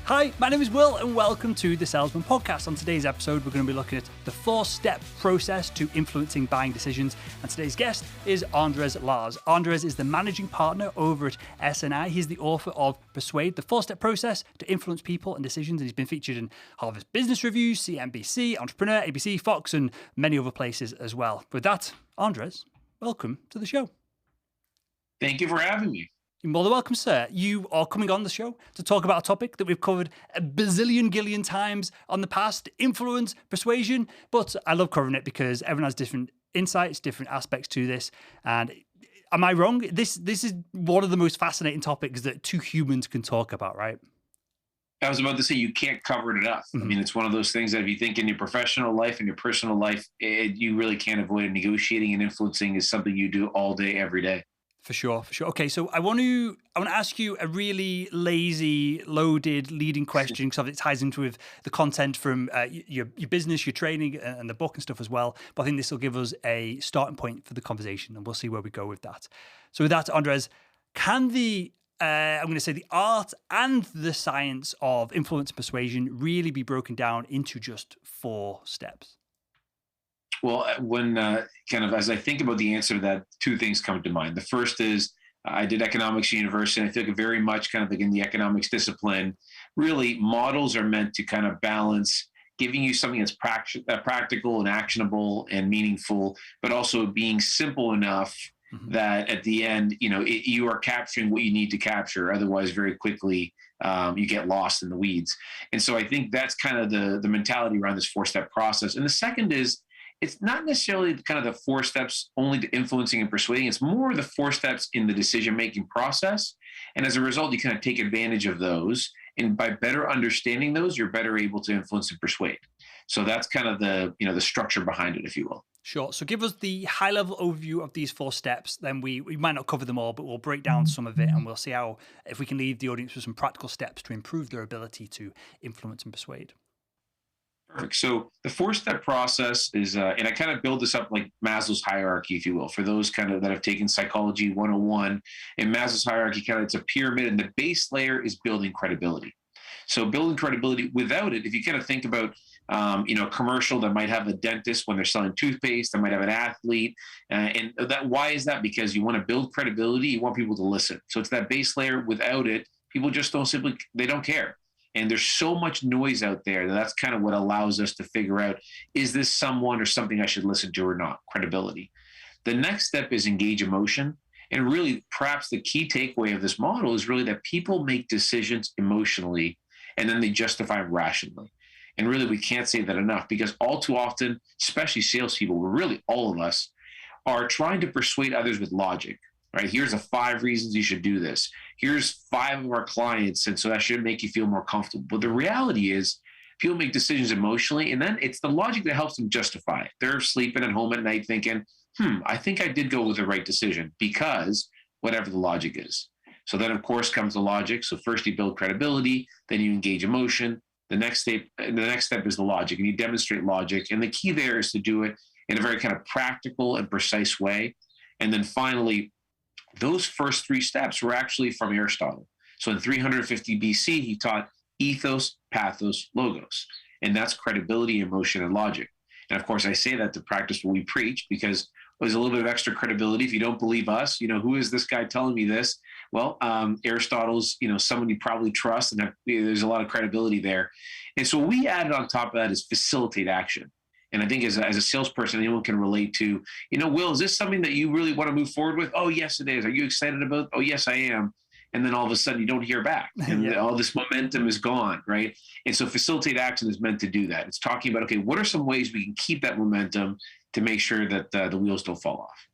Hi, my name is Will and welcome to the Salesman Podcast. On today's episode, we're going to be looking at the 4-step process to influencing buying decisions. And today's guest is Andres Lares. Andres is the managing partner over at SNI. He's the author of Persuade, the 4-step process to influence people and decisions. And he's been featured in Harvard Business Review, CNBC, Entrepreneur, ABC, Fox, and many other places as well. With that, Andres, welcome to the show. Thank you for having me. You're more than welcome, sir. You are coming on the show to talk about a topic that we've covered a bazillion gillion times on the past, influence, persuasion. But I love covering it because everyone has different insights, different aspects to this. And am I wrong? This is one of the most fascinating topics that two humans can talk about, right? I was about to say, you can't cover it enough. I mean, it's one of those things that if you think in your professional life and your personal life, you really can't avoid it. Negotiating and influencing is something you do all day, every day. For sure. Okay, so I want to ask you a really lazy, loaded, leading question because it ties into with the content from your business, your training, and the book and stuff as well. But I think this will give us a starting point for the conversation, and we'll see where we go with that. So with that, Andres, can the art and the science of influence and persuasion really be broken down into just 4 steps? Well, when as I think about the answer to that, 2 things come to mind. The first is I did economics at university, and I feel like very much kind of like in the economics discipline, really models are meant to kind of balance giving you something that's practical and actionable and meaningful, but also being simple enough that at the end, you are capturing what you need to capture. Otherwise, very quickly, you get lost in the weeds. And so I think that's kind of the mentality around this 4-step process. And the second is, it's not necessarily kind of the 4 steps only to influencing and persuading. It's more the 4 steps in the decision-making process. And as a result, you kind of take advantage of those. And by better understanding those, you're better able to influence and persuade. So that's kind of the structure behind it, if you will. Sure. So give us the high-level overview of these 4 steps. Then we might not cover them all, but we'll break down some of it and we'll see how, if we can leave the audience with some practical steps to improve their ability to influence and persuade. Perfect. So the 4-step process is, and I kind of build this up like Maslow's hierarchy, if you will, for those kind of that have taken psychology 101. In Maslow's hierarchy, kind of it's a pyramid, and the base layer is building credibility. So building credibility, without it, if you kind of think about, a commercial that might have a dentist when they're selling toothpaste, that might have an athlete, and that why is that? Because you want to build credibility, you want people to listen. So it's that base layer. Without it, people just they don't care. And there's so much noise out there that's kind of what allows us to figure out, is this someone or something I should listen to or not? Credibility. The next step is engage emotion. And really, perhaps the key takeaway of this model is really that people make decisions emotionally and then they justify them rationally. And really, we can't say that enough because all too often, especially salespeople, but really all of us, are trying to persuade others with logic. Right? Here's the 5 reasons you should do this. Here's 5 of our clients, and so that should make you feel more comfortable. But the reality is, people make decisions emotionally, and then it's the logic that helps them justify it. They're sleeping at home at night thinking, I think I did go with the right decision because whatever the logic is. So then, of course, comes the logic. So first you build credibility, then you engage emotion. The next step is the logic, and you demonstrate logic. And the key there is to do it in a very kind of practical and precise way. And then finally, those first 3 steps were actually from Aristotle. So in 350 BC, he taught ethos, pathos, logos. And that's credibility, emotion, and logic. And of course, I say that to practice what we preach because there's a little bit of extra credibility. If you don't believe us, who is this guy telling me this? Well, Aristotle's, someone you probably trust, and there's a lot of credibility there. And so what we added on top of that is facilitate action. And I think as a salesperson, anyone can relate to, Will, is this something that you really want to move forward with? Oh, yes, it is. Are you excited about it? Oh, yes, I am. And then all of a sudden you don't hear back and all this momentum is gone, right? And so facilitate action is meant to do that. It's talking about, okay, what are some ways we can keep that momentum to make sure that the wheels don't fall off?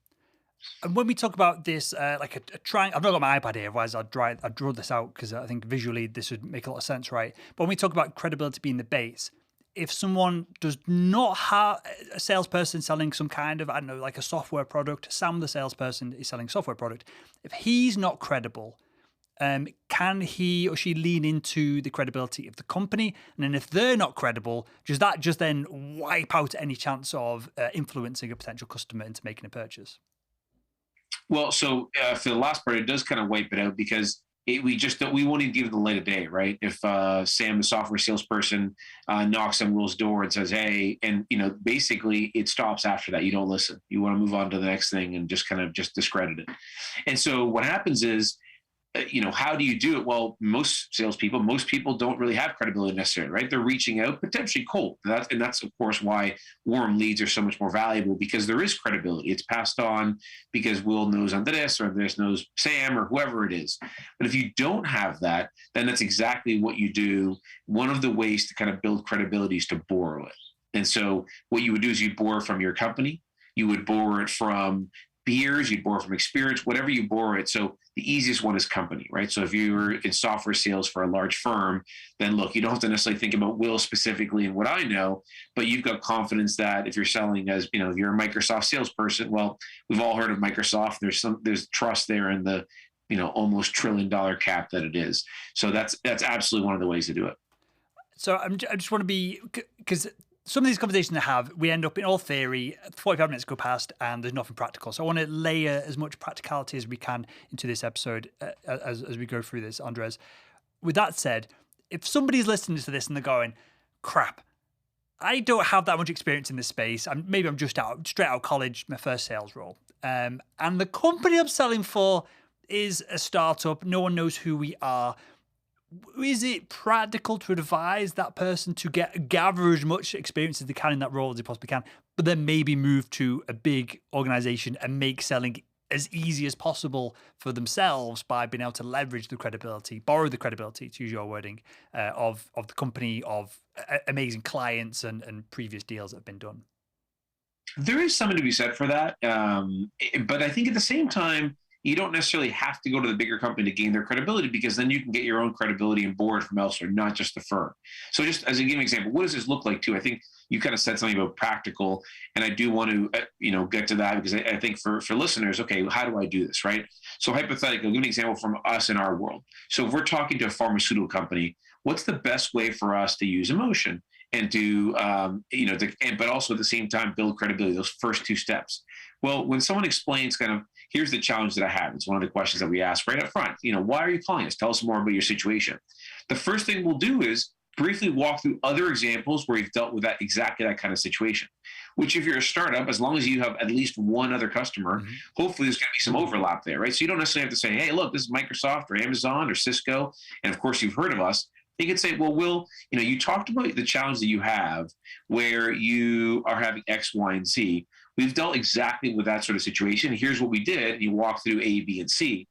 And when we talk about this, like a triangle, I've not got my iPad here, otherwise I'd draw this out because I think visually this would make a lot of sense, right? But when we talk about credibility being the base, if someone does not have a salesperson selling some kind of, like a software product, Sam, the salesperson, is selling a software product. If he's not credible, can he or she lean into the credibility of the company? And then if they're not credible, does that just then wipe out any chance of influencing a potential customer into making a purchase? Well, so for the last part, it does kind of wipe it out because we won't even give the light of day, right? If Sam, the software salesperson, knocks on Will's door and says, "Hey," and basically it stops after that. You don't listen. You want to move on to the next thing and just kind of just discredit it. And so what happens is, how do you do it? Well, most people don't really have credibility necessarily, right? They're reaching out potentially cold. That's of course why warm leads are so much more valuable, because there is credibility. It's passed on because Will knows Andres, or Andres knows Sam, or whoever it is. But if you don't have that, then that's exactly what you do. One of the ways to kind of build credibility is to borrow it. And so what you would do is you borrow from your company. You would borrow it from peers, you'd borrow from experience, whatever you borrow it. So the easiest one is company, right? So if you're in software sales for a large firm, then look, you don't have to necessarily think about Will specifically and what I know, but you've got confidence that if you're selling as, if you're a Microsoft salesperson, well, we've all heard of Microsoft. There's trust there in the, almost $1 trillion cap that it is. So that's absolutely one of the ways to do it. So I just want to be, because some of these conversations I have, we end up in all theory, 45 minutes go past and there's nothing practical. So I want to layer as much practicality as we can into this episode as we go through this, Andres. With that said, if somebody's listening to this and they're going, crap, I don't have that much experience in this space. Maybe I'm just straight out of college, my first sales role. And the company I'm selling for is a startup. No one knows who we are. Is it practical to advise that person to gather as much experience as they can in that role as they possibly can, but then maybe move to a big organization and make selling as easy as possible for themselves by being able to leverage the credibility, borrow the credibility, to use your wording, of the company, of amazing clients and previous deals that have been done? There is something to be said for that. But I think at the same time, you don't necessarily have to go to the bigger company to gain their credibility, because then you can get your own credibility and board from elsewhere, not just the firm. So just as a given example, what does this look like too? I think you kind of said something about practical, and I do want to, get to that, because I think for listeners, okay, how do I do this, right? So hypothetically, I'll give an example from us in our world. So if we're talking to a pharmaceutical company, what's the best way for us to use emotion and to, but also at the same time, build credibility, those first two steps? Well, when someone explains kind of, here's the challenge that I have, it's one of the questions that we ask right up front. Why are you calling us? Tell us more about your situation. The first thing we'll do is briefly walk through other examples where you've dealt with exactly that kind of situation, which if you're a startup, as long as you have at least one other customer, hopefully there's going to be some overlap there, right? So you don't necessarily have to say, hey, look, this is Microsoft or Amazon or Cisco, and of course you've heard of us. You could say, well, Will, you talked about the challenge that you have where you are having X, Y, and Z. We've dealt exactly with that sort of situation. Here's what we did. And you walk through A, B, and C.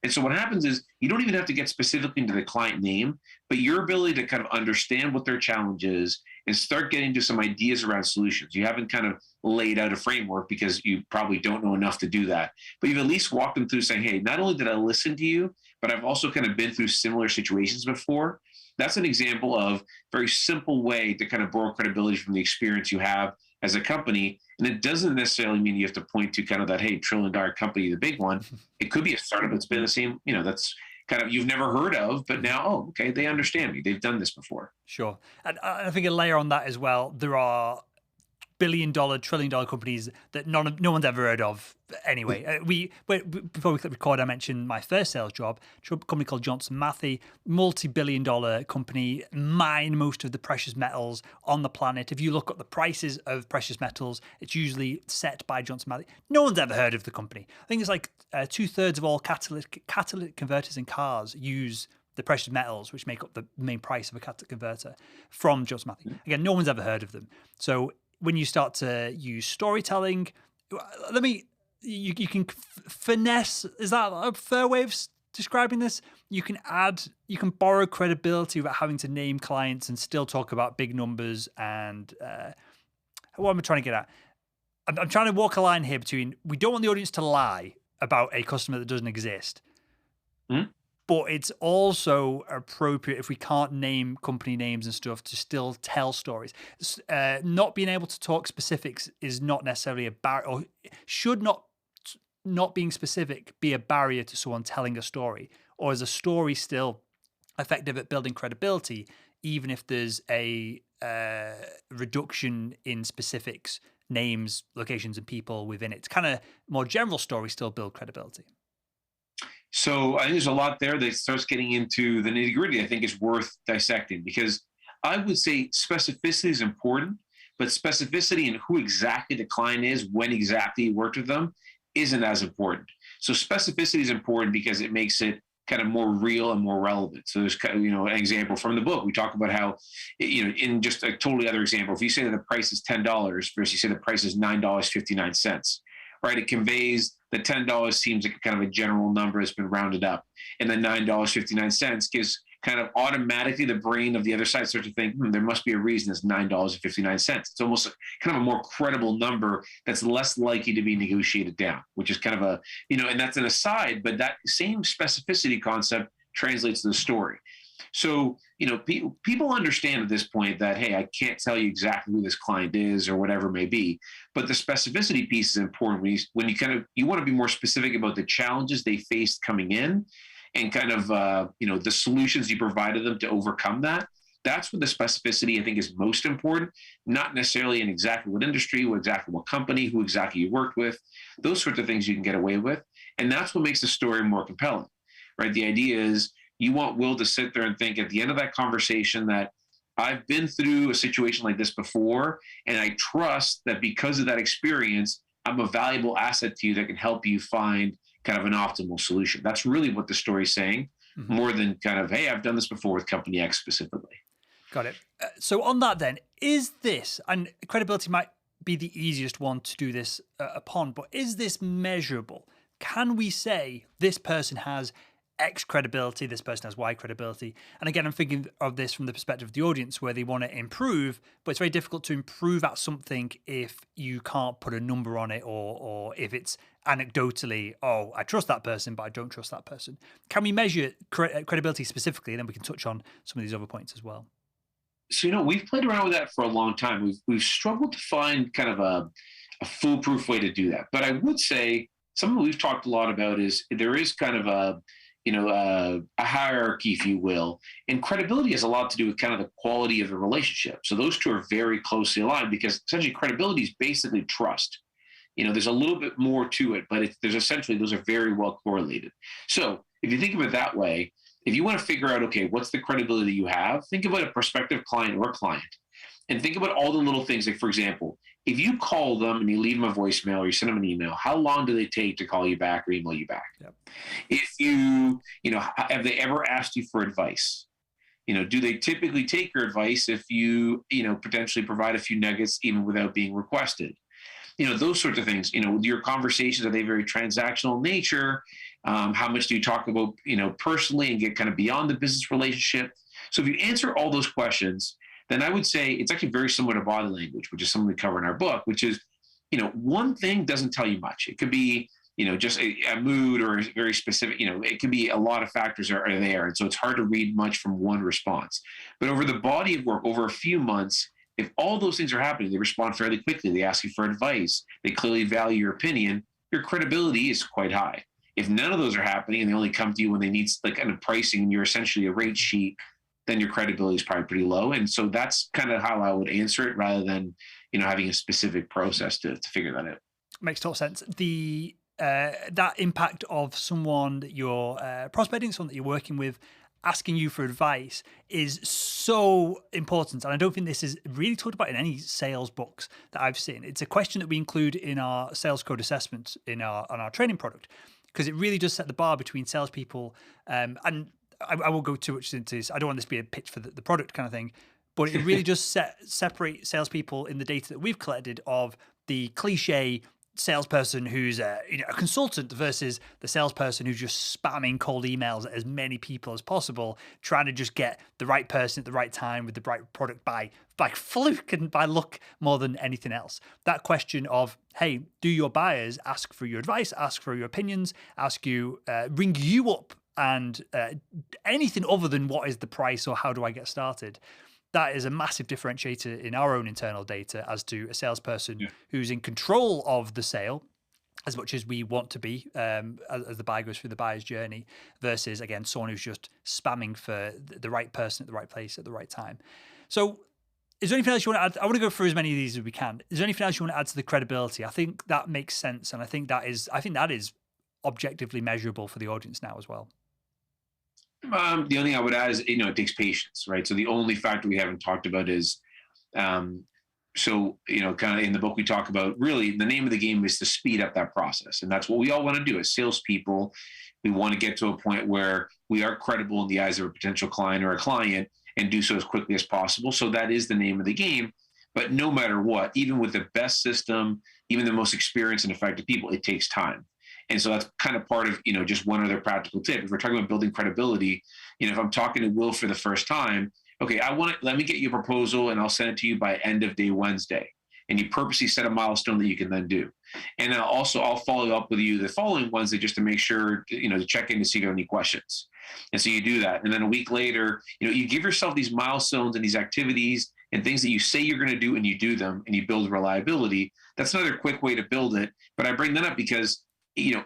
And so what happens is you don't even have to get specifically into the client name, but your ability to kind of understand what their challenge is and start getting to some ideas around solutions. You haven't kind of laid out a framework because you probably don't know enough to do that, but you've at least walked them through saying, hey, not only did I listen to you, but I've also kind of been through similar situations before. That's an example of a very simple way to kind of borrow credibility from the experience you have as a company. And it doesn't necessarily mean you have to point to kind of that, hey, $1 trillion company, the big one. It could be a startup that's been the same, that's kind of you've never heard of, but now, oh, okay, they understand me. They've done this before. Sure. And I think a layer on that as well, there are billion-dollar, trillion-dollar companies that no one's ever heard of anyway. Before we click record, I mentioned my first sales job, a company called Johnson Matthey, multi-billion-dollar company, mine most of the precious metals on the planet. If you look at the prices of precious metals, it's usually set by Johnson Matthey. No one's ever heard of the company. I think it's like 2/3 of all catalytic converters in cars use the precious metals, which make up the main price of a catalytic converter, from Johnson Matthey. Again, no one's ever heard of them. So when you start to use storytelling, you can finesse. Is that a fair way of describing this? You can borrow credibility without having to name clients and still talk about big numbers. And what am I trying to get at? I'm trying to walk a line here between, we don't want the audience to lie about a customer that doesn't exist. But it's also appropriate, if we can't name company names and stuff, to still tell stories. Not being able to talk specifics is not necessarily a barrier, or should not being specific be a barrier to someone telling a story. Or is a story still effective at building credibility, even if there's a reduction in specifics, names, locations, and people within it? It's kind of more general stories still build credibility. So I think there's a lot there that starts getting into the nitty gritty. I think is worth dissecting because I would say specificity is important, but specificity in who exactly the client is, when exactly you worked with them, isn't as important. So specificity is important because it makes it kind of more real and more relevant. So there's an example from the book. We talk about how, in just a totally other example, if you say that the price is $10 versus you say the price is $9.59, right? It conveys the $10 seems like kind of a general number that's been rounded up, and the $9.59 gives kind of automatically the brain of the other side starts to think, there must be a reason it's $9.59. It's almost kind of a more credible number that's less likely to be negotiated down, which is kind of and that's an aside, but that same specificity concept translates to the story. So, people understand at this point that, hey, I can't tell you exactly who this client is or whatever it may be, but the specificity piece is important when you want to be more specific about the challenges they faced coming in and kind of, the solutions you provided them to overcome that. That's where the specificity, I think, is most important, not necessarily in exactly what industry, exactly what company, who exactly you worked with. Those sorts of things you can get away with. And that's what makes the story more compelling, right? The idea is you want Will to sit there and think at the end of that conversation that I've been through a situation like this before, and I trust that because of that experience, I'm a valuable asset to you that can help you find kind of an optimal solution. That's really what the story's saying, more than kind of, hey, I've done this before with company X specifically. Got it. So on that then, is this, and credibility might be the easiest one to do this upon, but is this measurable? Can we say this person has X credibility, this person has Y credibility? And again, I'm thinking of this from the perspective of the audience where they want to improve, but it's very difficult to improve at something if you can't put a number on it, or if it's anecdotally, oh, I trust that person, but I don't trust that person. Can we measure credibility specifically? And then we can touch on some of these other points as well. So, we've played around with that for a long time. We've struggled to find kind of a foolproof way to do that. But I would say something we've talked a lot about is there is kind of a hierarchy, if you will. And credibility has a lot to do with kind of the quality of the relationship. So those two are very closely aligned because essentially credibility is basically trust. There's a little bit more to it, but there's essentially, those are very well correlated. So if you think of it that way, if you want to figure out, okay, what's the credibility you have, think about a prospective client or client and think about all the little things. Like, for example, if you call them and you leave them a voicemail or you send them an email, how long do they take to call you back or email you back? Yep. If have they ever asked you for advice? Do they typically take your advice if you, potentially provide a few nuggets even without being requested? Those sorts of things. Your conversations, are they very transactional in nature? How much do you talk about, personally and get kind of beyond the business relationship? So if you answer all those questions, then I would say it's actually very similar to body language, which is something we cover in our book, which is, one thing doesn't tell you much. It could be, just a mood or very specific, it could be a lot of factors are there. And so it's hard to read much from one response. But over the body of work, over a few months, if all those things are happening, they respond fairly quickly. They ask you for advice. They clearly value your opinion. Your credibility is quite high. If none of those are happening and they only come to you when they need like kind of pricing and you're essentially a rate sheet, then your credibility is probably pretty low. And so that's kind of how I would answer it rather than, having a specific process to figure that out. Makes total sense. That impact of someone that you're prospecting, someone that you're working with, asking you for advice is so important. And I don't think this is really talked about in any sales books that I've seen. It's a question that we include in our sales code assessment on our training product, because it really does set the bar between salespeople. And I will go too much into this. I don't want this to be a pitch for the product kind of thing, but it really just separate salespeople in the data that we've collected of the cliche salesperson who's a consultant versus the salesperson who's just spamming cold emails at as many people as possible, trying to just get the right person at the right time with the right product by fluke and by luck more than anything else. That question of, hey, do your buyers ask for your advice, ask for your opinions, ring you up and anything other than what is the price or how do I get started? That is a massive differentiator in our own internal data as to a salesperson who's in control of the sale as much as we want to be as the buyer goes through the buyer's journey versus, again, someone who's just spamming for the right person at the right place at the right time. So is there anything else you want to add? I want to go through as many of these as we can. Is there anything else you want to add to the credibility? I think that makes sense. And I think that is objectively measurable for the audience now as well? The only thing I would add is, it takes patience, right? So the only factor we haven't talked about is, kind of in the book, we talk about really the name of the game is to speed up that process. And that's what we all want to do as salespeople. We want to get to a point where we are credible in the eyes of a potential client or a client and do so as quickly as possible. So that is the name of the game. But no matter what, even with the best system, even the most experienced and effective people, it takes time. And so that's kind of part of, just one other practical tip. If we're talking about building credibility, if I'm talking to Will for the first time, okay, let me get you a proposal and I'll send it to you by end of day Wednesday. And you purposely set a milestone that you can then do. And I'll follow up with you the following Wednesday just to make sure, to check in to see if you have any questions. And so you do that. And then a week later, you give yourself these milestones and these activities and things that you say you're going to do, and you do them and you build reliability. That's another quick way to build it. But I bring that up because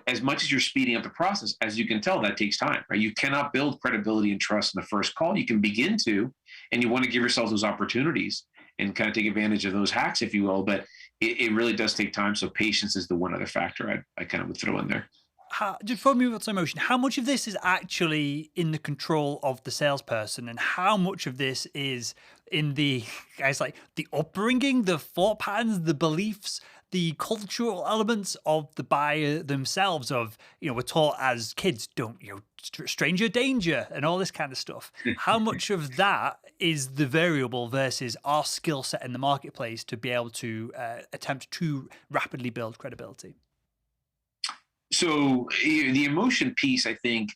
as much as you're speeding up the process, as you can tell, that takes time, right? You cannot build credibility and trust in the first call. You can begin to, and you want to give yourself those opportunities and kind of take advantage of those hacks, if you will. But it really does take time. So patience is the one other factor I kind of would throw in there. Just before we move on to emotion, how much of this is actually in the control of the salesperson, and how much of this is in the upbringing, the thought patterns, the beliefs, the cultural elements of the buyer themselves? Of, we're taught as kids, don't, stranger danger and all this kind of stuff. How much of that is the variable versus our skill set in the marketplace to be able to attempt to rapidly build credibility? So the emotion piece, I think,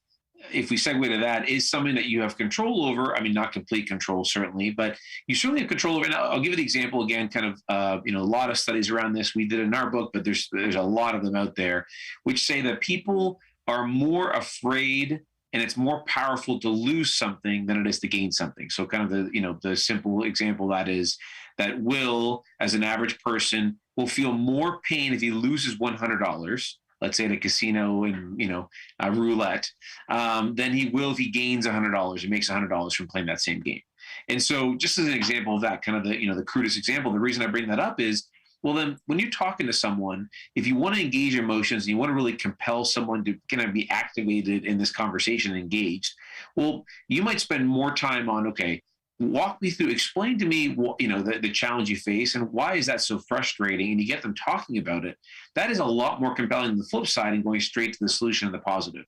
if we segue to that, is something that you have control over. I mean, not complete control, certainly, but you certainly have control over. And I'll give you the example again, kind of, a lot of studies around this we did in our book, but there's a lot of them out there, which say that people are more afraid and it's more powerful to lose something than it is to gain something. So kind of the simple example that is that Will, as an average person, will feel more pain if he loses $100, let's say at a casino and roulette, than he will if he gains $100 and makes $100 from playing that same game. And so, just as an example of that, kind of the crudest example, the reason I bring that up is, well, then when you're talking to someone, if you want to engage emotions and you want to really compel someone to kind of be activated in this conversation and engaged, well, you might spend more time on, okay, walk me through, explain to me what, the challenge you face and why is that so frustrating, and you get them talking about it. That is a lot more compelling than the flip side and going straight to the solution and the positive,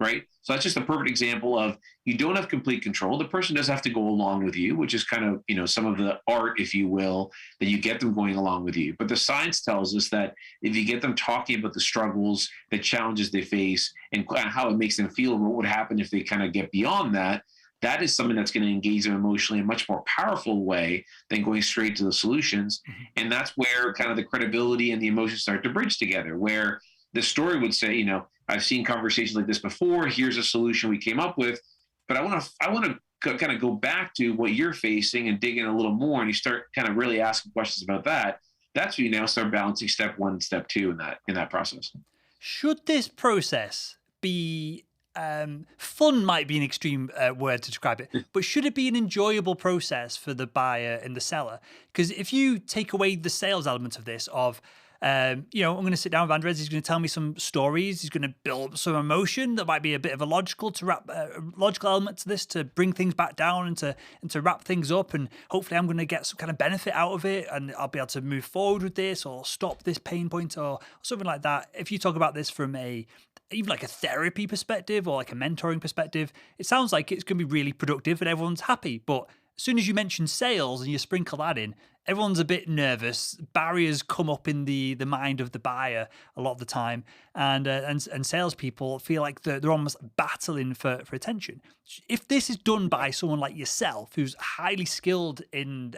right? So that's just a perfect example of, you don't have complete control. The person does have to go along with you, which is kind of, some of the art, if you will, that you get them going along with you. But the science tells us that if you get them talking about the struggles, the challenges they face, and how it makes them feel, and what would happen if they kind of get beyond that, that is something that's going to engage them emotionally in a much more powerful way than going straight to the solutions. Mm-hmm. And that's where kind of the credibility and the emotions start to bridge together, where the story would say, I've seen conversations like this before. Here's a solution we came up with, but I want to kind of go back to what you're facing and dig in a little more. And you start kind of really asking questions about that. That's when you now start balancing step one and step two in that process. Should this process be fun? Might be an extreme word to describe it, but should it be an enjoyable process for the buyer and the seller? Because if you take away the sales element of this, I'm going to sit down with Andres, he's going to tell me some stories, he's going to build up some emotion, that might be a bit of a logical element to this, to bring things back down and to wrap things up, and hopefully I'm going to get some kind of benefit out of it, and I'll be able to move forward with this or stop this pain point or something like that. If you talk about this from even like a therapy perspective or like a mentoring perspective, it sounds like it's going to be really productive and everyone's happy. But as soon as you mention sales and you sprinkle that in, everyone's a bit nervous. Barriers come up in the mind of the buyer a lot of the time, and salespeople feel like they're almost battling for attention. If this is done by someone like yourself, who's highly skilled in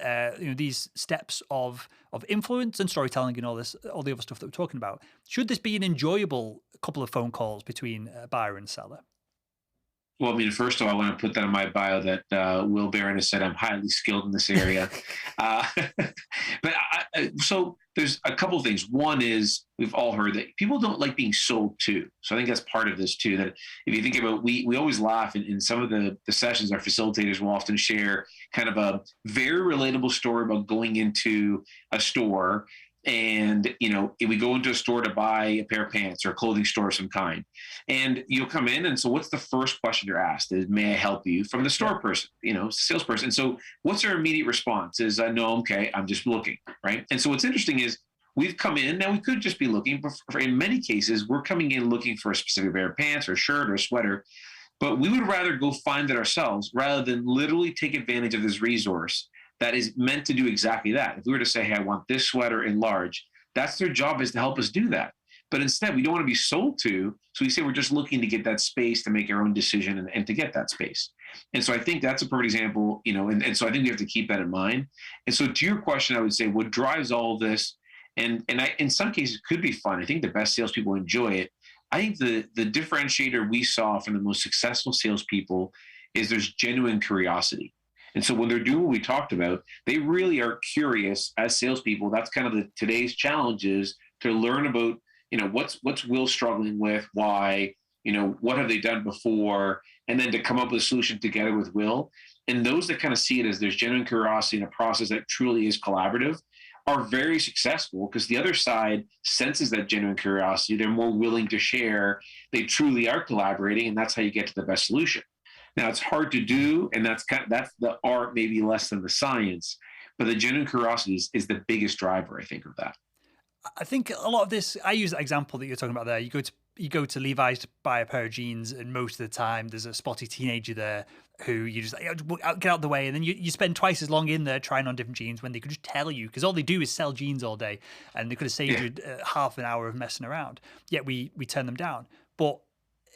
these steps of influence and storytelling and all the other stuff that we're talking about, should this be an enjoyable couple of phone calls between a buyer and seller? Well, I mean, first of all, I want to put that in my bio that Will Barron has said I'm highly skilled in this area. So there's a couple of things. One is, we've all heard that people don't like being sold to. So I think that's part of this too, that if you think about, we always laugh in some of the sessions, our facilitators will often share kind of a very relatable story about going into a store And, if we go into a store to buy a pair of pants or a clothing store of some kind, and you'll come in. And so what's the first question you're asked is, may I help you, from the store person, salesperson. So what's their immediate response is, no, I'm okay. I'm just looking. Right. And so what's interesting is we've come in. Now we could just be looking, but in many cases, we're coming in looking for a specific pair of pants or a shirt or a sweater. But we would rather go find it ourselves rather than literally take advantage of this resource that is meant to do exactly that. If we were to say, hey, I want this sweater in large, that's their job, is to help us do that. But instead, we don't want to be sold to. So we say we're just looking to get that space to make our own decision and to get that space. And so I think that's a perfect example, and so I think we have to keep that in mind. And so to your question, I would say what drives all of this, and in some cases could be fun. I think the best salespeople enjoy it. I think the differentiator we saw from the most successful salespeople is there's genuine curiosity. And so when they're doing what we talked about, they really are curious as salespeople. That's kind of today's challenge, is to learn about, what's Will struggling with, why, what have they done before, and then to come up with a solution together with Will. And those that kind of see it as there's genuine curiosity in a process that truly is collaborative are very successful, because the other side senses that genuine curiosity. They're more willing to share. They truly are collaborating, and that's how you get to the best solution. Now, it's hard to do, and that's the art, maybe less than the science, but the genuine curiosity is the biggest driver, I think, of that. I think a lot of this, I use that example that you're talking about there. You go to Levi's to buy a pair of jeans, and most of the time there's a spotty teenager there who you just get out of the way, and then you spend twice as long in there trying on different jeans when they could just tell you, because all they do is sell jeans all day, and they could have saved you half an hour of messing around. Yet we turn them down. But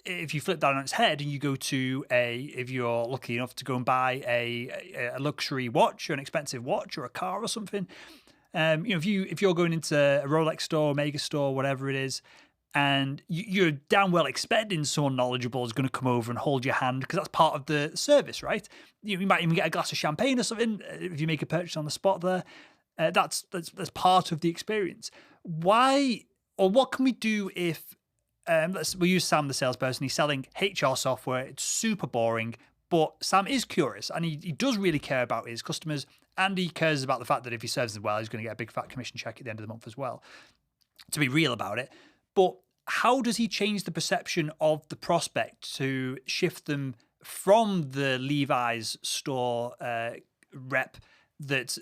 if you flip that on its head and you go to if you're lucky enough to go and buy a luxury watch or an expensive watch or a car or something, if you're going into a Rolex store, Mega store, whatever it is, and you're damn well expecting someone knowledgeable is going to come over and hold your hand, because that's part of the service, right? You might even get a glass of champagne or something if you make a purchase on the spot there. That's part of the experience. Why, or what can we do if we'll use Sam, the salesperson. He's selling HR software. It's super boring, but Sam is curious, and he does really care about his customers, and he cares about the fact that if he serves them well, he's going to get a big fat commission check at the end of the month as well, to be real about it. But how does he change the perception of the prospect to shift them from the Levi's store rep that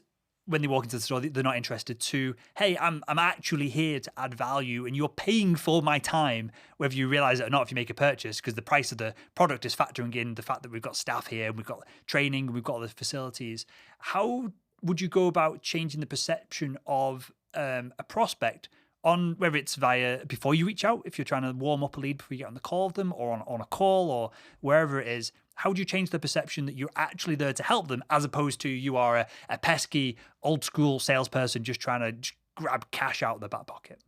when they walk into the store, they're not interested, to, hey, I'm actually here to add value, and you're paying for my time, whether you realize it or not if you make a purchase, because the price of the product is factoring in the fact that we've got staff here, and we've got training, and we've got all the facilities. How would you go about changing the perception of a prospect, on whether it's before you reach out, if you're trying to warm up a lead before you get on the call with them, or on a call, or wherever it is? How do you change the perception that you're actually there to help them, as opposed to you are a pesky old school salesperson just trying to grab cash out of the back pocket?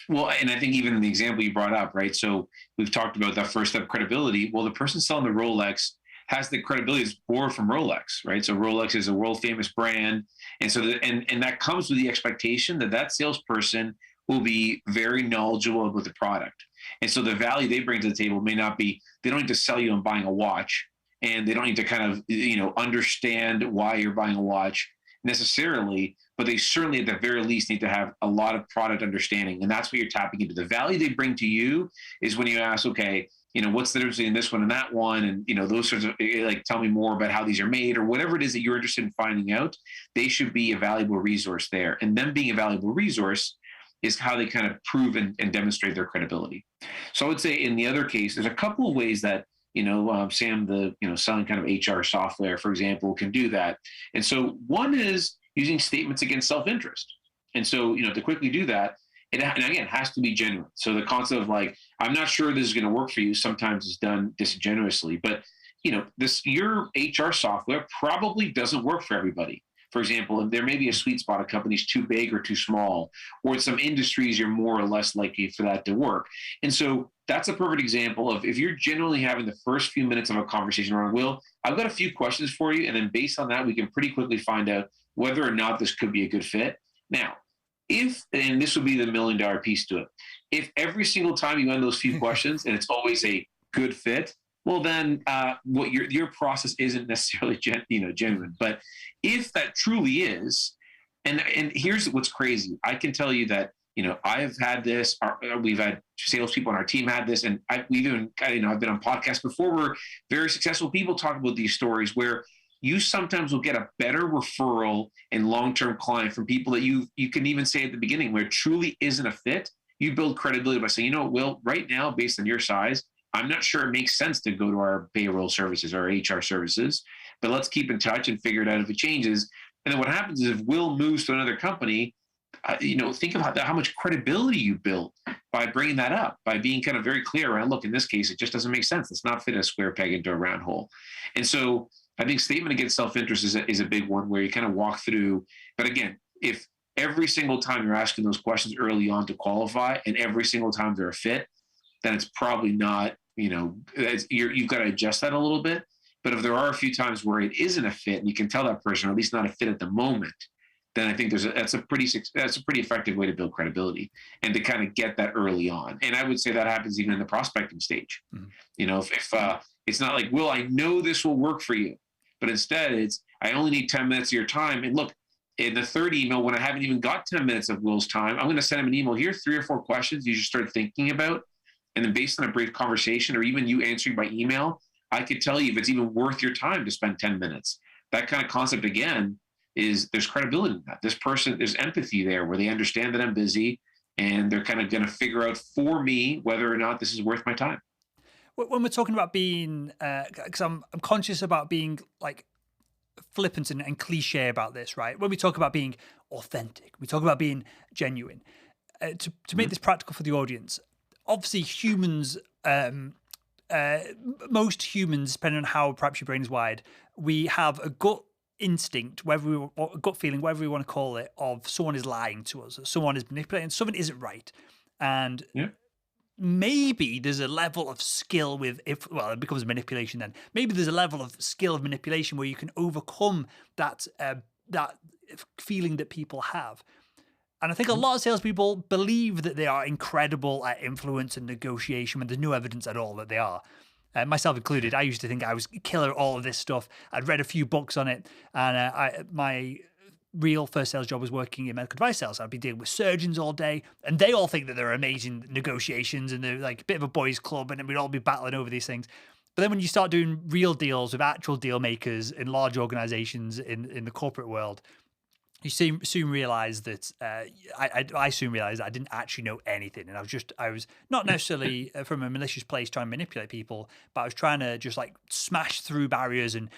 Well, and I think even in the example you brought up, right? So we've talked about that first step, credibility. Well, the person selling the Rolex has the credibility is borrowed from Rolex, right? So Rolex is a world famous brand. And so and that comes with the expectation that salesperson will be very knowledgeable about the product. And so the value they bring to the table may not be, they don't need to sell you on buying a watch, and they don't need to kind of, understand why you're buying a watch necessarily, but they certainly at the very least need to have a lot of product understanding. And that's what you're tapping into. The value they bring to you is when you ask, okay, what's the difference between this one and that one? And, those sorts of, like, tell me more about how these are made, or whatever it is that you're interested in finding out. They should be a valuable resource there. And them being a valuable resource is how they kind of prove and demonstrate their credibility. So I would say in the other case, there's a couple of ways that, Sam, selling kind of HR software, for example, can do that. And so one is using statements against self-interest. And so, to quickly do that, and again, has to be genuine. So the concept of, like, I'm not sure this is going to work for you, sometimes is done disingenuously, but your HR software probably doesn't work for everybody. For example, there may be a sweet spot of companies too big or too small, or in some industries you're more or less likely for that to work. And so that's a perfect example of, if you're genuinely having the first few minutes of a conversation around, Will, I've got a few questions for you, and then based on that, we can pretty quickly find out whether or not this could be a good fit. Now, and this would be the $1 million piece to it, if every single time you end those few questions and it's always a good fit, well, then what your process isn't necessarily genuine. But if that truly is, And here's what's crazy. I can tell you that, I've had this, we've had salespeople on our team had this, and I've been on podcasts before where very successful people talk about these stories where you sometimes will get a better referral and long-term client from people that you can even say at the beginning where it truly isn't a fit. You build credibility by saying, Will, right now, based on your size, I'm not sure it makes sense to go to our payroll services or HR services, but let's keep in touch and figure it out if it changes. And then what happens is if Will moves to another company, think about how much credibility you built by bringing that up, by being kind of very clear around, look, in this case, it just doesn't make sense. Let's not fit a square peg into a round hole. And so I think statement against self-interest is a big one where you kind of walk through. But again, if every single time you're asking those questions early on to qualify and every single time they're a fit, then it's probably not, you've got to adjust that a little bit. But if there are a few times where it isn't a fit and you can tell that person, or at least not a fit at the moment, then I think that's a pretty effective way to build credibility and to kind of get that early on. And I would say that happens even in the prospecting stage. Mm-hmm. If it's not like, Will, I know this will work for you, but instead it's, I only need 10 minutes of your time. And look, in the third email, when I haven't even got 10 minutes of Will's time, I'm going to send him an email. Here's 3 or 4 questions you should start thinking about. And then based on a brief conversation or even you answering by email, I could tell you if it's even worth your time to spend 10 minutes. That kind of concept, again, is there's credibility in that. This person, there's empathy there where they understand that I'm busy and they're kind of going to figure out for me whether or not this is worth my time. When we're talking about being, because I'm conscious about being like flippant and cliche about this, right? When we talk about being authentic, we talk about being genuine. To make this practical for the audience, obviously humans, most humans, depending on how perhaps your brain is wired, we have a gut instinct, or a gut feeling, whatever we want to call it, of someone is lying to us, someone is manipulating, something isn't right. And maybe there's a level of skill it becomes manipulation then. Maybe there's a level of skill of manipulation where you can overcome that feeling that people have. And I think a lot of salespeople believe that they are incredible at influence and negotiation when there's no evidence at all that they are. Myself included, I used to think I was killer at all of this stuff. I'd read a few books on it, and my real first sales job was working in medical device sales. I'd be dealing with surgeons all day, and they all think that they're amazing negotiations, and they're like a bit of a boys' club, and we'd all be battling over these things. But then when you start doing real deals with actual deal makers in large organizations in the corporate world, you soon realize that I soon realized that I didn't actually know anything, and I was not necessarily from a malicious place trying to manipulate people, but I was trying to just like smash through barriers and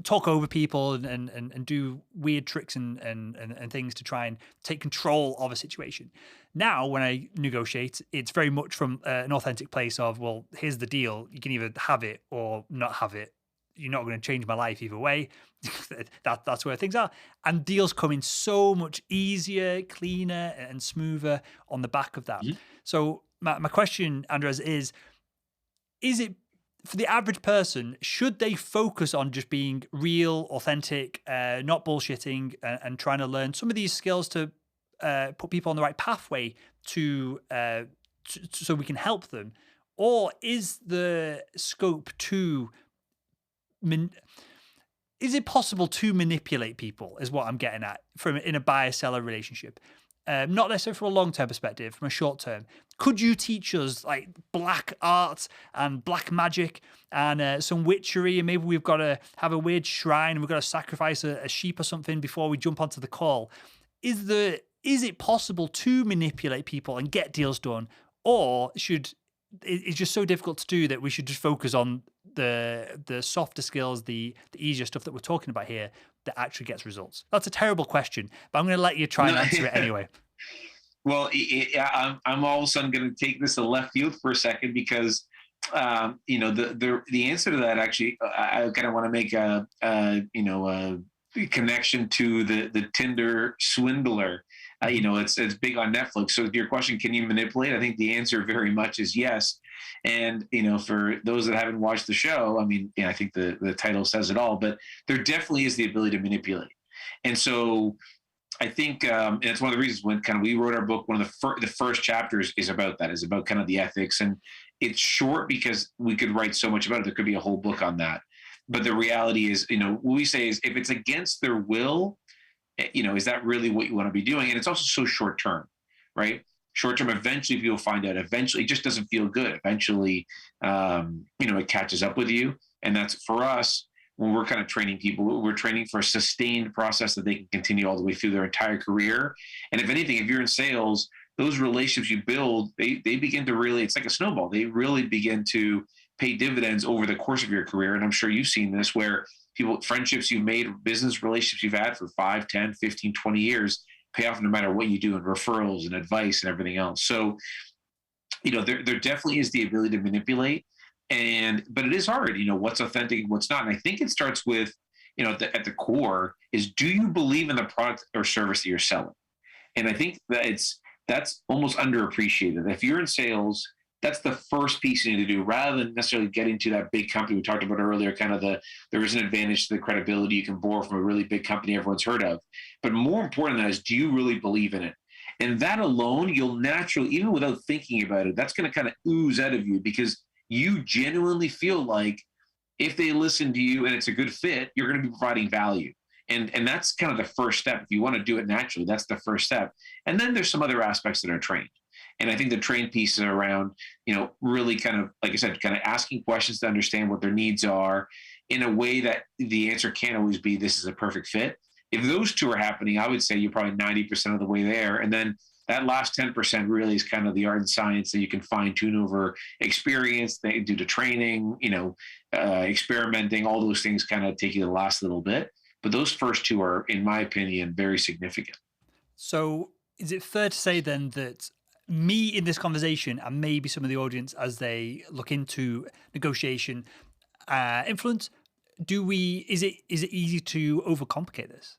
talk over people and do weird tricks and things to try and take control of a situation. Now, when I negotiate, it's very much from an authentic place of, well, here's the deal. You can either have it or not have it. You're not going to change my life either way. That's where things are. And deals come in so much easier, cleaner, and smoother on the back of that. Mm-hmm. So my question, Andres, is it for the average person, should they focus on just being real, authentic, not bullshitting, and trying to learn some of these skills to put people on the right pathway so we can help them? Or is the scope to is it possible to manipulate people, is what I'm getting at, in a buyer-seller relationship? Not necessarily from a long-term perspective, from a short-term. Could you teach us like black art and black magic and some witchery, and maybe we've got to have a weird shrine and we've got to sacrifice a sheep or something before we jump onto the call? Is it possible to manipulate people and get deals done, or it's just so difficult to do that we should just focus on the softer skills, the easier stuff that we're talking about here that actually gets results? That's a terrible question, but I'm going to let you try and answer it anyway. Well, I'm all of a sudden going to take this to left field for a second because, the answer to that actually, I kind of want to make a connection to the Tinder swindler. It's big on Netflix. So your question, can you manipulate? I think the answer very much is yes. And, for those that haven't watched the show, I think the title says it all, but there definitely is the ability to manipulate. And so I think, and it's one of the reasons when kind of we wrote our book, one of the first chapters is about that, is about kind of the ethics. And it's short because we could write so much about it. There could be a whole book on that. But the reality is, what we say is if it's against their will, Is that really what you want to be doing? And it's also so short term, right? Short term, eventually people find out. Eventually, it just doesn't feel good. Eventually, it catches up with you. And that's for us, when we're kind of training people, we're training for a sustained process that they can continue all the way through their entire career. And if anything, if you're in sales, those relationships you build, they begin to really, it's like a snowball. They really begin to pay dividends over the course of your career. And I'm sure you've seen this, where friendships you've made, business relationships you've had for 5, 10, 15, 20 years pay off no matter what you do, in referrals and advice and everything else. So, there definitely is the ability to manipulate, but it is hard, what's authentic and what's not. And I think it starts with, at the core is, do you believe in the product or service that you're selling? And I think that that's almost underappreciated. If you're in sales, that's the first piece you need to do, rather than necessarily getting to that big company we talked about earlier, kind of there is an advantage to the credibility you can borrow from a really big company everyone's heard of. But more important than that is, do you really believe in it? And that alone, you'll naturally, even without thinking about it, that's going to kind of ooze out of you, because you genuinely feel like if they listen to you and it's a good fit, you're going to be providing value. And that's kind of the first step. If you want to do it naturally, that's the first step. And then there's some other aspects that are trained. And I think the trained piece is around, really kind of, like I said, kind of asking questions to understand what their needs are in a way that the answer can't always be, this is a perfect fit. If those two are happening, I would say you're probably 90% of the way there. And then that last 10% really is kind of the art and science that you can fine tune over experience, due to training, experimenting, all those things kind of take you the last little bit. But those first two are, in my opinion, very significant. So is it fair to say then that me in this conversation, and maybe some of the audience as they look into negotiation influence, is it easy to overcomplicate this?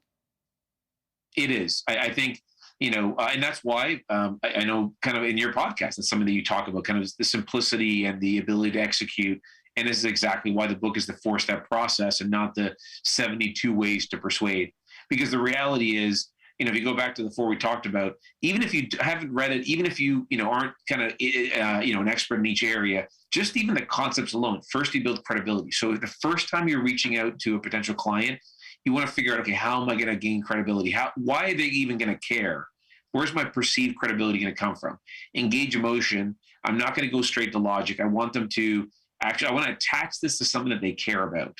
It is. I think, and that's why I know kind of in your podcast, that's something that you talk about, kind of the simplicity and the ability to execute. And this is exactly why the book is the 4-step process and not the 72 ways to persuade. Because the reality is, if you go back to the 4 we talked about, even if you haven't read it, even if you, aren't kind of, an expert in each area, just even the concepts alone, first you build credibility. So the first time you're reaching out to a potential client, you want to figure out, okay, how am I going to gain credibility? Why are they even going to care? Where's my perceived credibility going to come from? Engage emotion. I'm not going to go straight to logic. I want them to I want to attach this to something that they care about.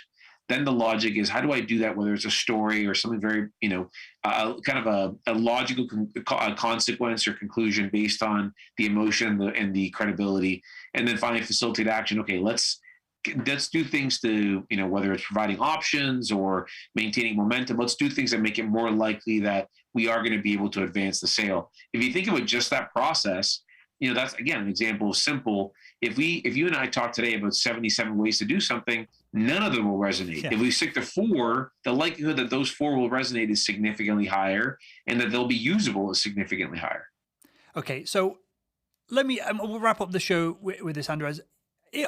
Then the logic is, how do I do that? Whether it's a story or something very, kind of a logical consequence or conclusion based on the emotion and the credibility. And then finally facilitate action. Okay, let's do things to, whether it's providing options or maintaining momentum, let's do things that make it more likely that we are going to be able to advance the sale. If you think about just that process, that's, again, an example of simple. If you and I talk today about 77 ways to do something, none of them will resonate. Yeah. If we stick to 4, the likelihood that those 4 will resonate is significantly higher, and that they'll be usable is significantly higher. Okay, so we'll wrap up the show with this, Andrew.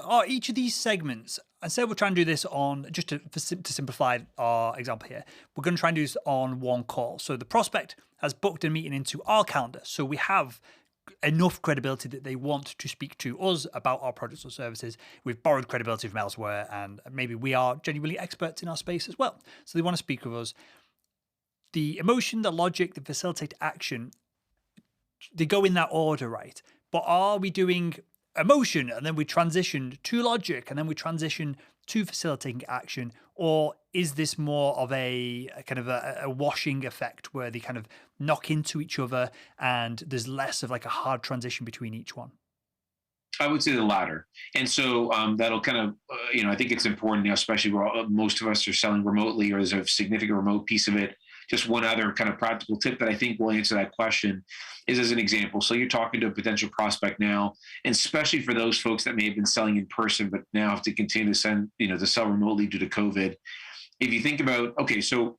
Are each of these segments, and say we'll try and do this on, just to simplify our example here, we're going to try and do this on one call. So the prospect has booked a meeting into our calendar. So we have enough credibility that they want to speak to us about our products or services. We've borrowed credibility from elsewhere, and maybe we are genuinely experts in our space as well. So they want to speak with us. The emotion, the logic, the facilitate action, they go in that order, right? But are we doing emotion and then we transition to logic and then we transition to facilitating action? Or is this more of a kind of a washing effect where they kind of knock into each other and there's less of like a hard transition between each one? I would say the latter. And so that'll kind of, I think it's important, especially where most of us are selling remotely or there's a significant remote piece of it. Just one other kind of practical tip that I think will answer that question is as an example. So you're talking to a potential prospect now, and especially for those folks that may have been selling in person, but now have to continue to to sell remotely due to COVID. If you think about, okay, so,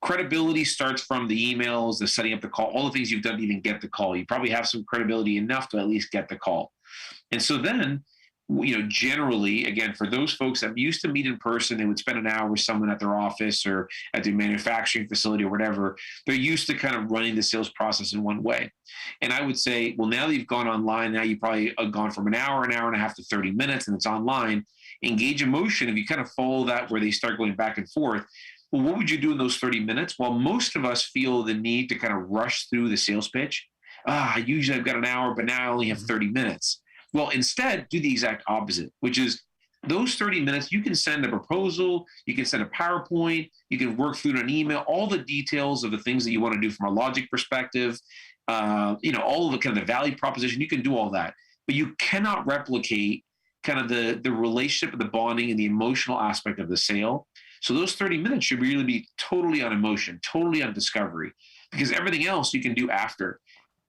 credibility starts from the emails, the setting up the call, all the things you've done to even get the call. You probably have some credibility enough to at least get the call. And so then, generally, again, for those folks that used to meet in person, they would spend an hour with someone at their office or at their manufacturing facility or whatever. They're used to kind of running the sales process in one way. And I would say, well, now that you've gone online, now you probably have gone from an hour and a half to 30 minutes, and it's online. Engage emotion. If you kind of follow that where they start going back and forth, well, what would you do in those 30 minutes? Well, most of us feel the need to kind of rush through the sales pitch. Usually I've got an hour, but now I only have 30 minutes. Well, instead, do the exact opposite, which is those 30 minutes, you can send a proposal, you can send a PowerPoint, you can work through an email, all the details of the things that you want to do from a logic perspective, all of the kind of the value proposition, you can do all that. But you cannot replicate kind of the relationship, the bonding, and the emotional aspect of the sale. So those 30 minutes should really be totally on emotion, totally on discovery, because everything else you can do after.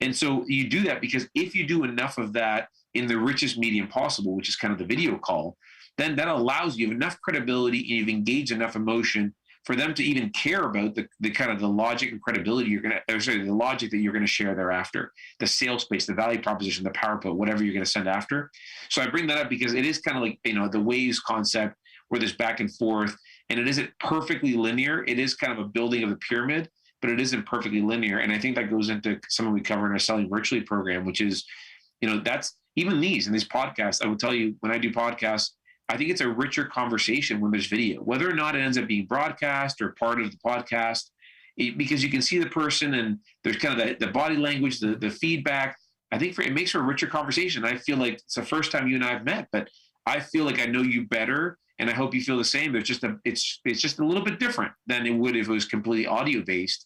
And so you do that because if you do enough of that in the richest medium possible, which is kind of the video call, then that allows you enough credibility and you've engaged enough emotion for them to even care about the kind of the logic and credibility the logic that you're going to share thereafter, the sales space, the value proposition, the PowerPoint, whatever you're going to send after. So I bring that up because it is kind of like, the waves concept where there's back and forth, and it isn't perfectly linear. It is kind of a building of a pyramid, but it isn't perfectly linear. And I think that goes into something we cover in our Selling Virtually program, which is, that's even these podcasts. I will tell you, when I do podcasts, I think it's a richer conversation when there's video, whether or not it ends up being broadcast or part of the podcast, because you can see the person and there's kind of the body language, the feedback. I think it makes for a richer conversation. I feel like it's the first time you and I have met, but I feel like I know you better, and I hope you feel the same. It's just a little bit different than it would if it was completely audio based.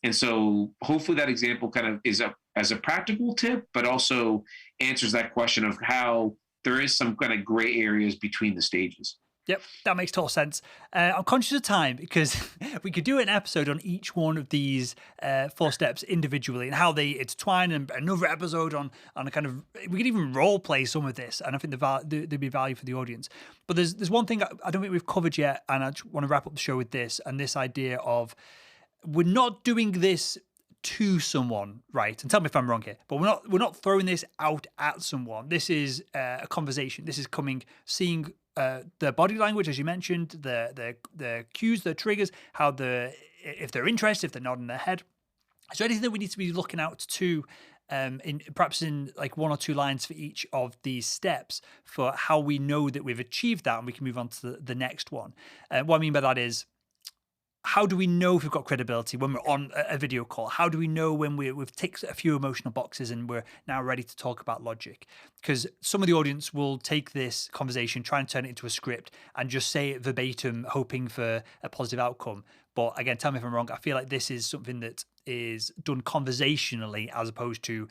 And so hopefully that example kind of is as a practical tip, but also answers that question of how there is some kind of gray areas between the stages. Yep, that makes total sense. I'm conscious of time because we could do an episode on each one of these 4 steps individually and how they intertwine, and another episode on a kind of, we could even role play some of this, and I think there'd be value for the audience. But there's one thing I don't think we've covered yet, and I want to wrap up the show with this, and this idea of we're not doing this to someone, right? And tell me if I'm wrong here, but we're not throwing this out at someone. This is a conversation. This is seeing the body language, as you mentioned, the cues, the triggers, if they're interested, if they're nodding their head. Is there anything that we need to be looking out to, perhaps in like 1 or 2 lines for each of these steps, for how we know that we've achieved that and we can move on to the next one? What I mean by that is, how do we know if we've got credibility when we're on a video call? How do we know when we've ticked a few emotional boxes and we're now ready to talk about logic? Because some of the audience will take this conversation, try and turn it into a script and just say it verbatim, hoping for a positive outcome. But again, tell me if I'm wrong. I feel like this is something that is done conversationally as opposed to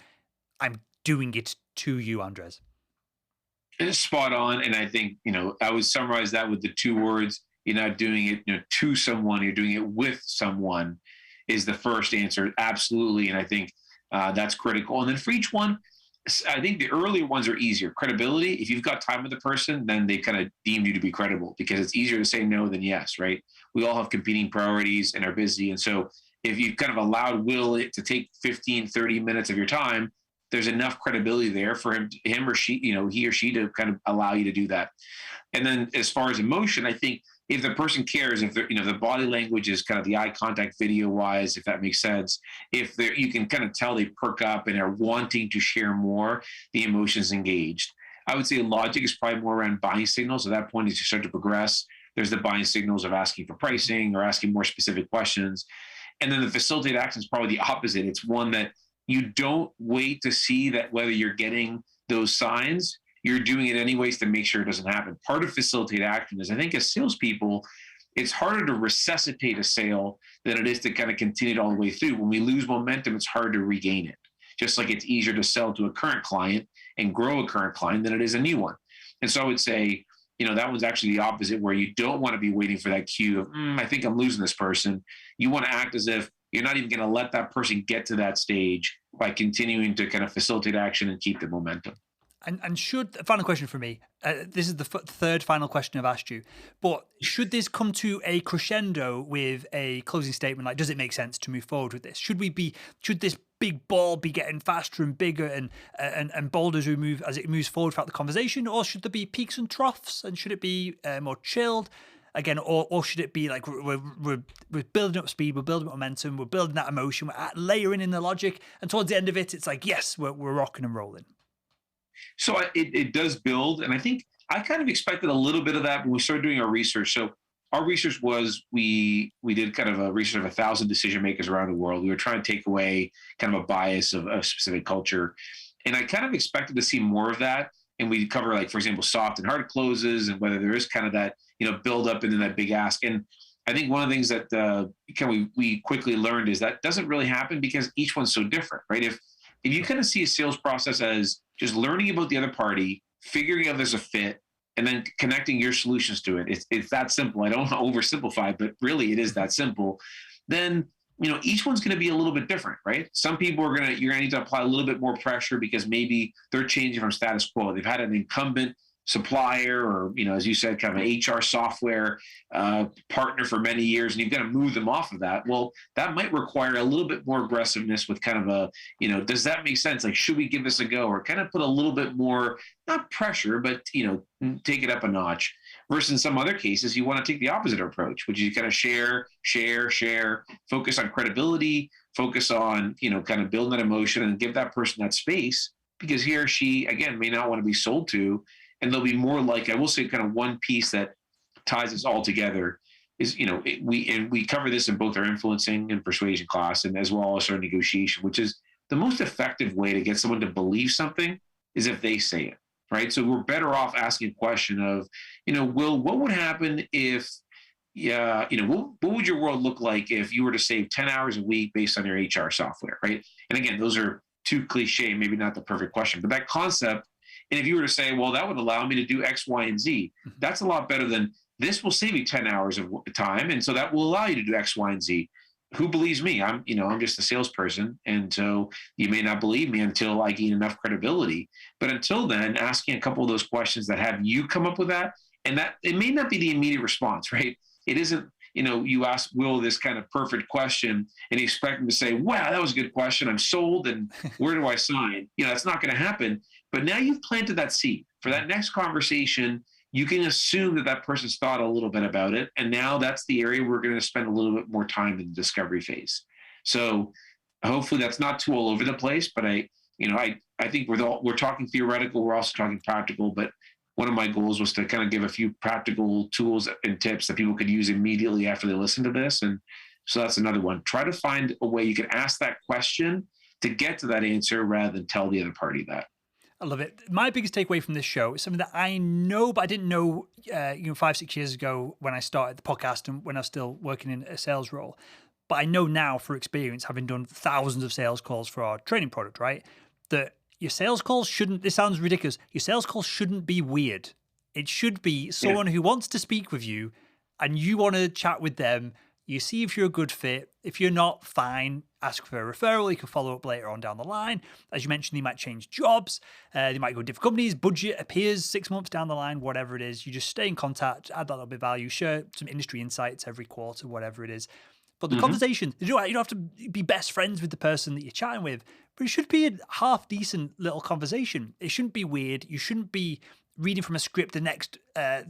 I'm doing it to you, Andres. It's spot on. And I think, I would summarize that with the 2 words. You're not doing it to someone, you're doing it with someone is the first answer. Absolutely. And I think that's critical. And then for each one, I think the earlier ones are easier. Credibility, if you've got time with the person, then they kind of deem you to be credible because it's easier to say no than yes, right? We all have competing priorities and are busy. And so if you've kind of allowed Will to take 15, 30 minutes of your time, there's enough credibility there for him or she, he or she to kind of allow you to do that. And then as far as emotion, I think if the person cares, if they're, the body language is kind of the eye contact video wise, if that makes sense, if you can kind of tell they perk up and are wanting to share more, the emotion's engaged. I would say logic is probably more around buying signals. At that point, as you start to progress, there's the buying signals of asking for pricing or asking more specific questions. And then the facilitate action is probably the opposite. It's one that you don't wait to see that whether you're getting those signs. You're doing it anyways to make sure it doesn't happen. Part of facilitate action is, I think as salespeople, it's harder to resuscitate a sale than it is to kind of continue it all the way through. When we lose momentum, it's hard to regain it. Just like it's easier to sell to a current client and grow a current client than it is a new one. And so I would say, that one's actually the opposite, where you don't want to be waiting for that cue of, I think I'm losing this person. You want to act as if you're not even going to let that person get to that stage by continuing to kind of facilitate action and keep the momentum. And final question for me, this is the third final question I've asked you, but should this come to a crescendo with a closing statement, like, does it make sense to move forward with this? Should this big ball be getting faster and bigger and bolder as it moves forward throughout the conversation, or should there be peaks and troughs, and should it be more chilled? Again, or should it be like we're building up speed, we're building up momentum, we're building that emotion, we're layering in the logic, and towards the end of it, it's like, yes, we're rocking and rolling. So it does build. And I think I kind of expected a little bit of that when we started doing our research. So our research was we did kind of a research of 1,000 decision makers around the world. We were trying to take away kind of a bias of a specific culture. And I kind of expected to see more of that. And we cover, like, for example, soft and hard closes, and whether there is kind of that, build up into that big ask. And I think one of the things that we quickly learned is that doesn't really happen because each one's so different, right? If you kind of see a sales process as just learning about the other party, figuring out there's a fit, and then connecting your solutions to it, it's that simple. I don't want to oversimplify, but really it is that simple. Then each one's going to be a little bit different, right? Some people you're going to need to apply a little bit more pressure because maybe they're changing from status quo. They've had an incumbent supplier, or as you said, kind of an HR software partner for many years, and you've got to move them off of that. Well, that might require a little bit more aggressiveness with kind of does that make sense? Like, should we give this a go, or kind of put a little bit more, not pressure, but take it up a notch. Versus in some other cases, you want to take the opposite approach, which is you kind of share, focus on credibility, focus on, kind of build that emotion and give that person that space, because he or she, again, may not want to be sold to. And they'll be more like, I will say, kind of one piece that ties us all together is, we cover this in both our influencing and persuasion class, and as well as our negotiation, which is the most effective way to get someone to believe something is if they say it. Right. So we're better off asking a question of, Will, what would happen if, what would your world look like if you were to save 10 hours a week based on your HR software? Right. And again, those are too cliche, maybe not the perfect question, but that concept. And if you were to say, well, that would allow me to do X, Y, and Z, that's a lot better than this will save you 10 hours of time. And so that will allow you to do X, Y, and Z. Who believes me? I'm just a salesperson. And so you may not believe me until I gain enough credibility. But until then, asking a couple of those questions that have you come up with that, and that it may not be the immediate response, right? It isn't, you ask Will this kind of perfect question and you expect him to say, wow, that was a good question. I'm sold. And where do I sign? That's not going to happen. But now you've planted that seed for that next conversation. You can assume that person's thought a little bit about it. And now that's the area we're going to spend a little bit more time in the discovery phase. So hopefully that's not too all over the place, but I think we're talking theoretical. We're also talking practical, but one of my goals was to kind of give a few practical tools and tips that people could use immediately after they listen to this. And so that's another one. Try to find a way you can ask that question to get to that answer rather than tell the other party that. I love it. My biggest takeaway from this show is something that I know, but I didn't know, 5-6 years ago when I started the podcast and when I was still working in a sales role. But I know now for experience, having done thousands of sales calls for our training product, right? That your sales calls this sounds ridiculous. Your sales calls shouldn't be weird. It should be someone who wants to speak with you and you want to chat with them. You see if you're a good fit. If you're not, fine, ask for a referral. You can follow up later on down the line. As you mentioned, they might change jobs. They might go to different companies. Budget appears 6 months down the line, whatever it is. You just stay in contact, add that little bit of value, share some industry insights every quarter, whatever it is. But the conversation, you don't have to be best friends with the person that you're chatting with, but it should be a half decent little conversation. It shouldn't be weird. You shouldn't be reading from a script the next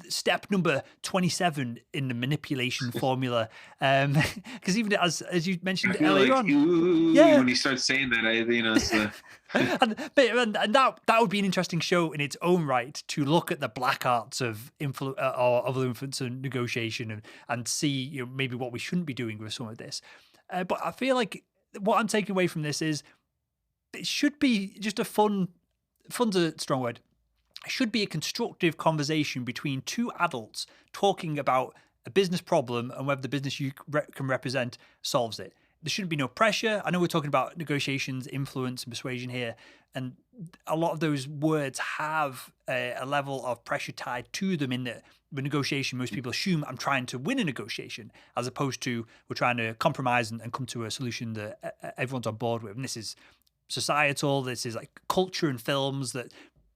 step number 27 in the manipulation formula. Because even as you mentioned earlier like, on, when you start saying that, it's and that would be an interesting show in its own right, to look at the black arts of influence and negotiation and see maybe what we shouldn't be doing with some of this. But I feel like what I'm taking away from this is it should be just a fun's a strong word. It should be a constructive conversation between two adults talking about a business problem and whether the business you can represent solves it. There shouldn't be no pressure. I know we're talking about negotiations, influence, and persuasion here, and a lot of those words have a level of pressure tied to them in that with negotiation, most people assume I'm trying to win a negotiation, as opposed to we're trying to compromise and come to a solution that everyone's on board with. And this is societal. This is like culture and films that,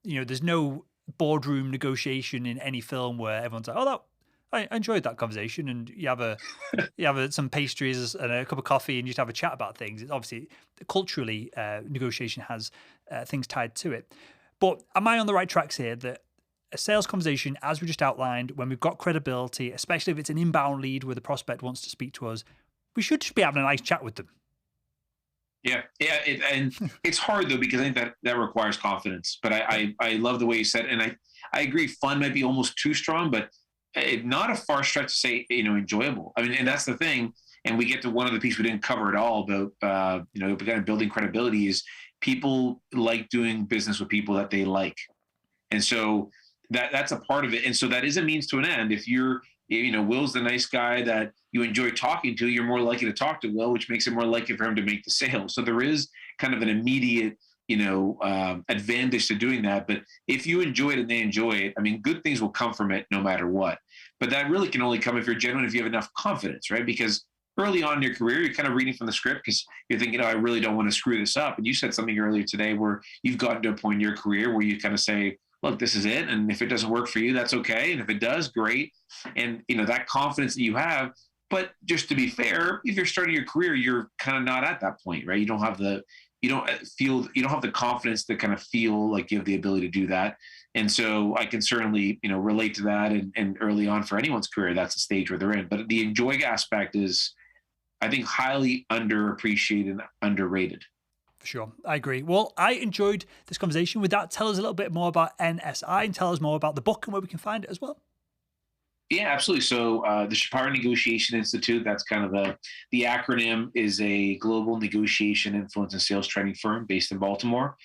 there's no boardroom negotiation in any film where everyone's like, I enjoyed that conversation, and you have some pastries and a cup of coffee and you just have a chat about things. It's obviously culturally, negotiation has things tied to it. But am I on the right tracks here that a sales conversation, as we just outlined, when we've got credibility, especially if it's an inbound lead where the prospect wants to speak to us, we should just be having a nice chat with them? Yeah. And it's hard though, because I think that requires confidence. But I love the way you said it. And I agree, fun might be almost too strong, but not a far stretch to say, enjoyable. I mean, and that's the thing. And we get to one of the pieces we didn't cover at all about, kind of building credibility is people like doing business with people that they like. And so that's a part of it. And so that is a means to an end. If Will's the nice guy that you enjoy talking to, you're more likely to talk to Will, which makes it more likely for him to make the sale. So there is kind of an immediate, advantage to doing that. But if you enjoy it and they enjoy it, I mean, good things will come from it no matter what. But that really can only come if you're genuine, if you have enough confidence, right? Because early on in your career, you're kind of reading from the script because you're thinking, I really don't want to screw this up. And you said something earlier today where you've gotten to a point in your career where you kind of say, look, this is it. And if it doesn't work for you, that's okay. And if it does, great. And, that confidence that you have. But just to be fair, if you're starting your career, you're kind of not at that point, right? You don't have the confidence to kind of feel like you have the ability to do that. And so I can certainly, relate to that. And early on for anyone's career, that's the stage where they're in. But the enjoy aspect is, I think, highly underappreciated and underrated. For sure. I agree. Well, I enjoyed this conversation. With that, tell us a little bit more about NSI and tell us more about the book and where we can find it as well. Yeah, absolutely. So the Shapiro Negotiation Institute, that's kind of the acronym, is a global negotiation, influence, and sales training firm based in Baltimore.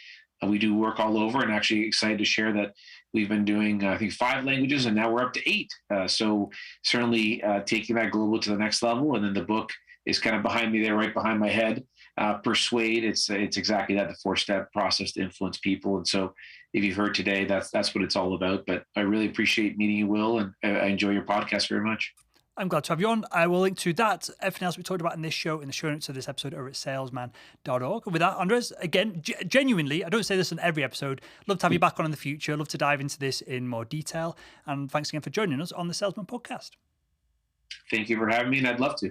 We do work all over, and actually excited to share that we've been doing, I think, 5 languages, and now we're up to 8. So certainly taking that global to the next level. And then the book is kind of behind me there, right behind my head. Persuade, it's exactly that, the 4-step process to influence people. And so if you've heard today, that's what it's all about. But I really appreciate meeting you, Will, and I enjoy your podcast very much. I'm glad to have you on. I will link to that, everything else we talked about in this show, in the show notes of this episode over at salesman.org. And with that, Andres, again, genuinely, I don't say this in every episode, love to have you back on in the future, love to dive into this in more detail. And thanks again for joining us on the Salesman Podcast. Thank you for having me, and I'd love to.